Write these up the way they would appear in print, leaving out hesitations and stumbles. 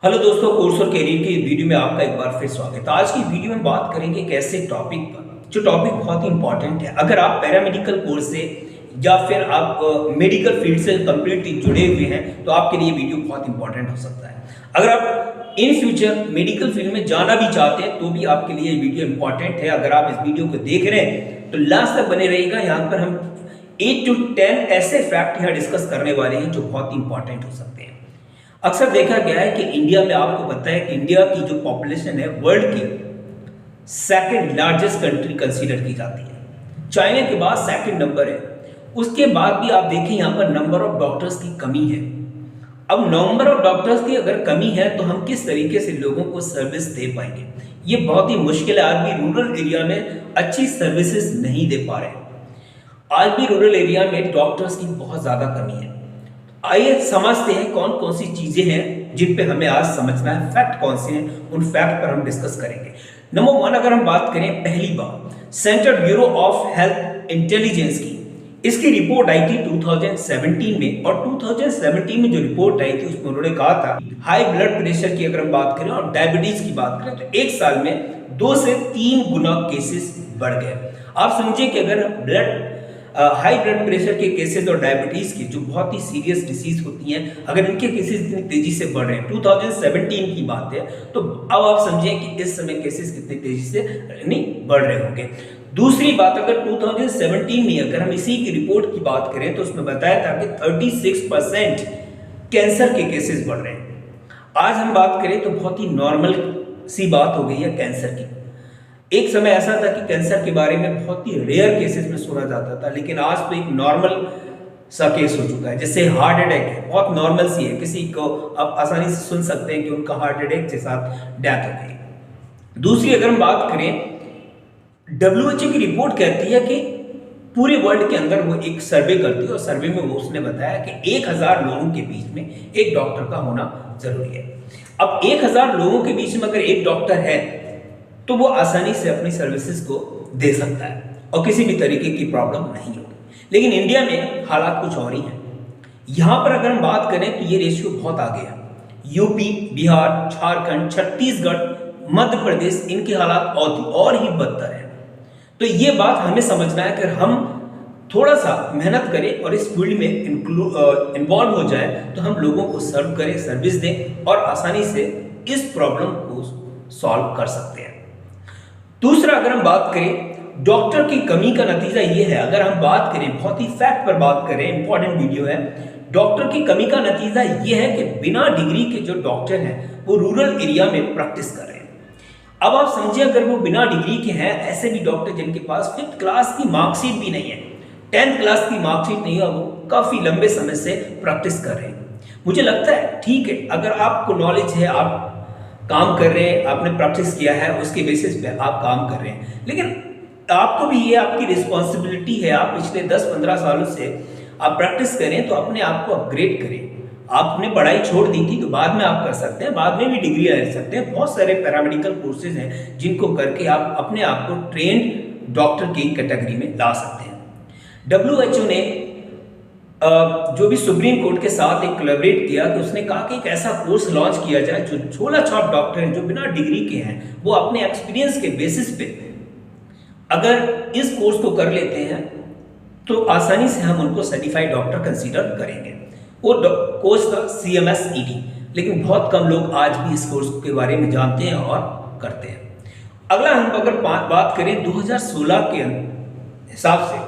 Hello दोस्तों, course और career के वीडियो में आपका एक बार फिर स्वागत है। आज की वीडियो में बात करेंगे एक ऐसे टॉपिक पर जो टॉपिक बहुत ही इंपॉर्टेंट है। अगर आप पैरामेडिकल कोर्स से या फिर आप मेडिकल फील्ड से कंप्लीटली जुड़े हुए हैं तो आपके लिए वीडियो बहुत इंपॉर्टेंट हो सकता है। अगर आप इन फ्यूचर मेडिकल फील्ड में जाना भी चाहते हैं तो भी आपके लिए वीडियो इंपॉर्टेंट है। अगर आप इस वीडियो को देख रहे हैं तो लास्ट तक बने रहिएगा। यहाँ पर हम 8 to 10 ऐसे फैक्ट यहाँ डिस्कस करने वाले हैं जो बहुत ही इंपॉर्टेंट हो सकते हैं। अक्सर देखा गया है कि इंडिया में, आपको पता है कि इंडिया की जो पॉपुलेशन है वर्ल्ड की सेकंड लार्जेस्ट कंट्री कंसीडर की जाती है। चाइना के बाद सेकंड नंबर है। उसके बाद भी आप देखें यहाँ पर नंबर ऑफ डॉक्टर्स की कमी है। अब नंबर ऑफ डॉक्टर्स की अगर कमी है तो हम किस तरीके से लोगों को सर्विस दे पाएंगे, ये बहुत ही मुश्किल है। आज भी रूरल एरिया में अच्छी सर्विसेज नहीं दे पा रहे। आज भी रूरल एरिया में डॉक्टर्स की बहुत ज्यादा कमी है। आइए समझते हैं कौन कौन सी चीजें हैं जिन पे हमें आज समझना है। फैक्ट कौन से हैं, उन फैक्ट पर हम डिस्कस करेंगे। नंबर 1 अगर हम बात करें, पहली बात central bureau of health intelligence की, इसकी रिपोर्ट आई थी 2017 में। और 2017 में जो रिपोर्ट आई थी उसमें उन्होंने कहा था हाई ब्लड प्रेशर की अगर हम बात करें और डायबिटीज की बात करें तो एक साल में 2 से 3 गुना केसेस बढ़ गए। आप समझिए कि अगर हाई ब्लड प्रेशर के केसेस और डायबिटीज की जो बहुत ही सीरियस डिसीज होती हैं, अगर इनके केसेस इतनी तेजी से बढ़ रहे हैं, 2017 की बात है, तो अब आप समझें कि इस समय केसेस कितनी तेजी से नहीं बढ़ रहे होंगे। दूसरी बात, अगर 2017 में अगर हम इसी की रिपोर्ट की बात करें तो उसमें बताया था कि 36% कैंसर के केसेस बढ़ रहे हैं। आज हम बात करें तो बहुत ही नॉर्मल सी बात हो गई है कैंसर की। एक समय ऐसा था कि कैंसर के बारे में बहुत ही रेयर केसेस में सुना जाता था, लेकिन आज तो एक नॉर्मल सा केस हो चुका है। जैसे हार्ट अटैक है, बहुत नॉर्मल सी है, किसी को आप आसानी से सुन सकते हैं कि उनका हार्ट अटैक के साथ डेथ हो गई। दूसरी अगर हम बात करें, WHO की रिपोर्ट कहती है कि पूरे वर्ल्ड के अंदर वो एक सर्वे करती है और सर्वे में वो उसने बताया कि 1000 लोगों के बीच में एक डॉक्टर का होना जरूरी है। अब 1000 लोगों के बीच में अगर एक डॉक्टर है तो वो आसानी से अपनी सर्विसेज को दे सकता है और किसी भी तरीके की प्रॉब्लम नहीं होगी। लेकिन इंडिया में हालात कुछ और ही हैं। यहाँ पर अगर हम बात करें तो ये रेशियो बहुत आगे है। यूपी, बिहार, झारखंड, छत्तीसगढ़, मध्य प्रदेश, इनके हालात और ही बदतर है। तो ये बात हमें समझना है कि हम थोड़ा सा मेहनत करें और इस फील्ड में इन्वॉल्व हो जाए तो हम लोगों को सर्व करें, सर्विस दें और आसानी से इस प्रॉब्लम को सॉल्व कर सकते हैं। दूसरा अगर हम बात करें, डॉक्टर की कमी का नतीजा ये है। अगर हम बात करें, बहुत ही फैक्ट पर बात करें, इंपॉर्टेंट वीडियो है। डॉक्टर की कमी का नतीजा ये है कि बिना डिग्री के जो डॉक्टर हैं वो रूरल एरिया में प्रैक्टिस कर रहे हैं। अब आप समझिए, अगर वो बिना डिग्री के हैं, ऐसे भी डॉक्टर जिनके पास 5th क्लास की मार्कशीट भी नहीं है, 10th क्लास की मार्कशीट नहीं है, वो काफी लंबे समय से प्रैक्टिस कर रहे हैं। मुझे लगता है ठीक है, अगर आपको नॉलेज है, आप काम कर रहे हैं, आपने प्रैक्टिस किया है, उसके बेसिस पे आप काम कर रहे हैं, लेकिन आपको भी ये आपकी रिस्पॉन्सिबिलिटी है। आप पिछले 10-15 सालों से आप प्रैक्टिस करें तो अपने आप को अपग्रेड करें। आपने पढ़ाई छोड़ दी थी तो बाद में आप कर सकते हैं, बाद में भी डिग्री ले सकते हैं। बहुत सारे पैरामेडिकल कोर्सेज हैं जिनको करके आप अपने आप को ट्रेंड डॉक्टर की कैटेगरी में ला सकते हैं। WHO ने जो भी सुप्रीम कोर्ट के साथ एक कोलैबोरेट किया कि उसने कहा कि एक ऐसा कोर्स लॉन्च किया जाए जो छोला छाप डॉक्टर हैं जो बिना डिग्री के हैं, वो अपने एक्सपीरियंस के बेसिस पे अगर इस कोर्स को कर लेते हैं तो आसानी से हम उनको सर्टिफाइड डॉक्टर कंसीडर करेंगे। वो कोर्स था CMS-ED, लेकिन बहुत कम लोग आज भी इस कोर्स के बारे में जानते हैं और करते हैं। अगला हम अगर बात करें 2016 के हिसाब से,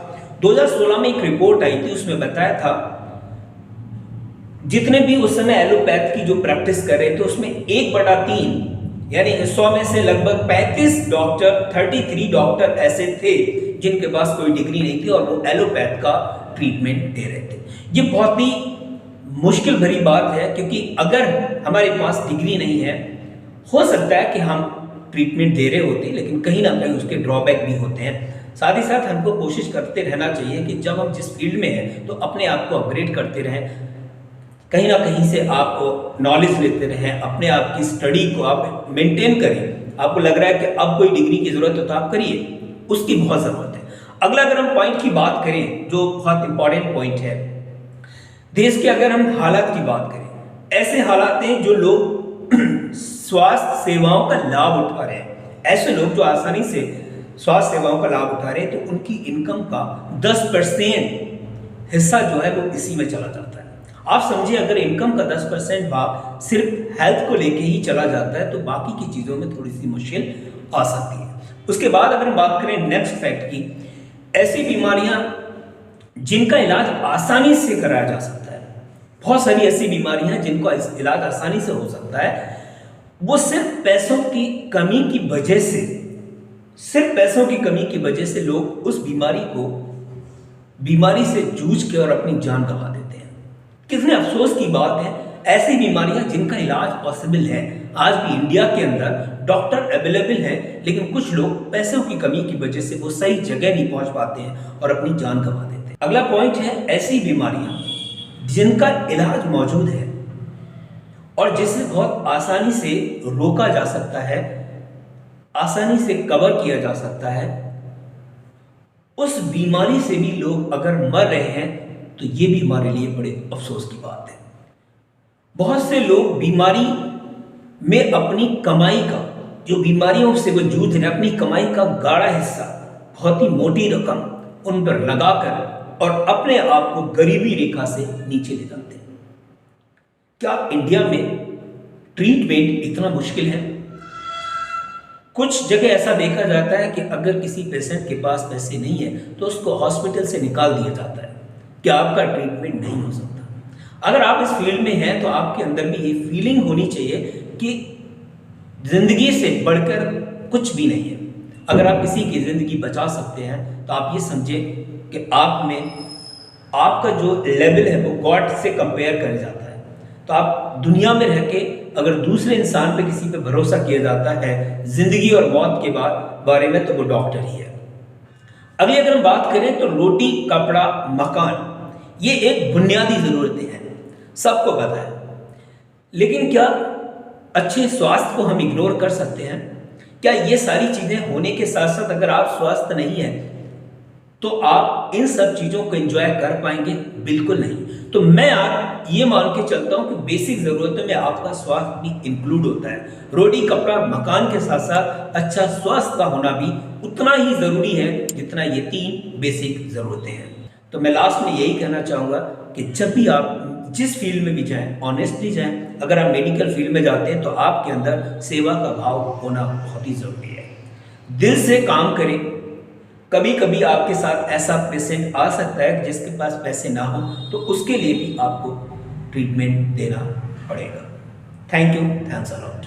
2016 में एक रिपोर्ट आई थी, उसमें बताया था जितने भी उस समय एलोपैथ की जो प्रैक्टिस कर रहे थे उसमें 1/3 यानी 100 में से लगभग 35 डॉक्टर, 33 डॉक्टर ऐसे थे जिनके पास कोई डिग्री नहीं थी और वो एलोपैथ का ट्रीटमेंट दे रहे थे। ये बहुत ही मुश्किल भरी बात है, क्योंकि अगर हमारे पास डिग्री नहीं है, हो सकता है कि हम ट्रीटमेंट दे रहे होते, लेकिन कहीं ना कहीं उसके ड्रॉबैक भी होते हैं। साथ ही साथ हमको कोशिश करते रहना चाहिए कि जब हम जिस फील्ड में हैं तो अपने आप को अपग्रेड करते रहें, कहीं ना कहीं से आप नॉलेज लेते रहें, अपने आप की स्टडी को आप मेंटेन करें। आपको लग रहा है कि अब कोई डिग्री की जरूरत है तो आप करिए, उसकी बहुत जरूरत है। अगला अगर हम पॉइंट की बात करें जो बहुत इंपॉर्टेंट पॉइंट है, देश के अगर हम हालात की बात करें, ऐसे हालात हैं जो लोग स्वास्थ्य सेवाओं का लाभ उठा रहे हैं, ऐसे लोग जो आसानी से स्वास्थ्य सेवाओं का लाभ उठा रहे हैं, तो उनकी इनकम का 10% हिस्सा जो है वो इसी में चला जाता है। आप समझिए, अगर इनकम का 10% भाग सिर्फ हेल्थ को लेके ही चला जाता है तो बाकी की चीज़ों में थोड़ी सी मुश्किल आ सकती है। उसके बाद अगर हम बात करें नेक्स्ट फैक्ट की, ऐसी बीमारियां जिनका इलाज आसानी से कराया जा सकता है, बहुत सारी ऐसी बीमारियां हैं जिनका इलाज आसानी से हो सकता है, वो सिर्फ पैसों की कमी की वजह से, लोग उस बीमारी से जूझ के और अपनी जान गंवा देते हैं। कितने अफसोस की बात है, ऐसी बीमारियां जिनका इलाज पॉसिबल है, आज भी इंडिया के अंदर डॉक्टर अवेलेबल है, लेकिन कुछ लोग पैसों की कमी की वजह से वो सही जगह नहीं पहुंच पाते हैं और अपनी जान गंवा देते हैं। अगला पॉइंट है ऐसी बीमारियां जिनका इलाज मौजूद है और जिसे बहुत आसानी से रोका जा सकता है, आसानी से कवर किया जा सकता है। उस बीमारी से भी लोग अगर मर रहे हैं तो ये भी हमारे लिए बड़े अफसोस की बात है। बहुत से लोग बीमारी में अपनी कमाई का, जो बीमारियों से वो जूझ रहे हैं, अपनी कमाई का गाढ़ा हिस्सा, बहुत ही मोटी रकम उन पर लगाकर और अपने आप को गरीबी रेखा से नीचे ले जाते हैं। क्या इंडिया में ट्रीटमेंट इतना मुश्किल है? कुछ जगह ऐसा देखा जाता है कि अगर किसी पेशेंट के पास पैसे नहीं है तो उसको हॉस्पिटल से निकाल दिया जाता है कि आपका ट्रीटमेंट नहीं हो सकता। अगर आप इस फील्ड में हैं तो आपके अंदर भी ये फीलिंग होनी चाहिए कि जिंदगी से बढ़कर कुछ भी नहीं है। अगर आप किसी की जिंदगी बचा सकते हैं तो आप ये समझे कि आप में आपका जो लेवल है वो गॉड से कंपेयर कर जाता है। तो आप दुनिया में रह के अगर दूसरे इंसान पे किसी पे भरोसा किया जाता है जिंदगी और मौत के बारे में, तो वो डॉक्टर ही है। अभी अगर हम बात करें तो रोटी, कपड़ा, मकान, ये एक बुनियादी जरूरतें हैं, सबको पता है। लेकिन क्या अच्छे स्वास्थ्य को हम इग्नोर कर सकते हैं? क्या ये सारी चीजें होने के साथ साथ अगर आप स्वस्थ नहीं हैं तो आप इन सब चीजों को एंजॉय कर पाएंगे? बिल्कुल नहीं। तो मैं आप ये मान के चलता हूं कि बेसिक जरूरतों में आपका स्वास्थ्य भी इंक्लूड होता है। रोटी, कपड़ा, मकान के साथ साथ अच्छा स्वास्थ्य का होना भी उतना ही जरूरी है जितना ये 3 बेसिक जरूरतें हैं। तो मैं लास्ट में यही कहना चाहूंगा कि जब भी आप जिस फील्ड में भी जाएं, ऑनेस्टली जाएं। अगर आप मेडिकल फील्ड में जाते हैं तो आपके अंदर सेवा का भाव होना बहुत ही जरूरी है। दिल से काम करें। कभी कभी आपके साथ ऐसा पेशेंट आ सकता है जिसके पास पैसे ना हो, तो उसके लिए भी आपको ट्रीटमेंट देना पड़ेगा। Thank you, thanks a lot.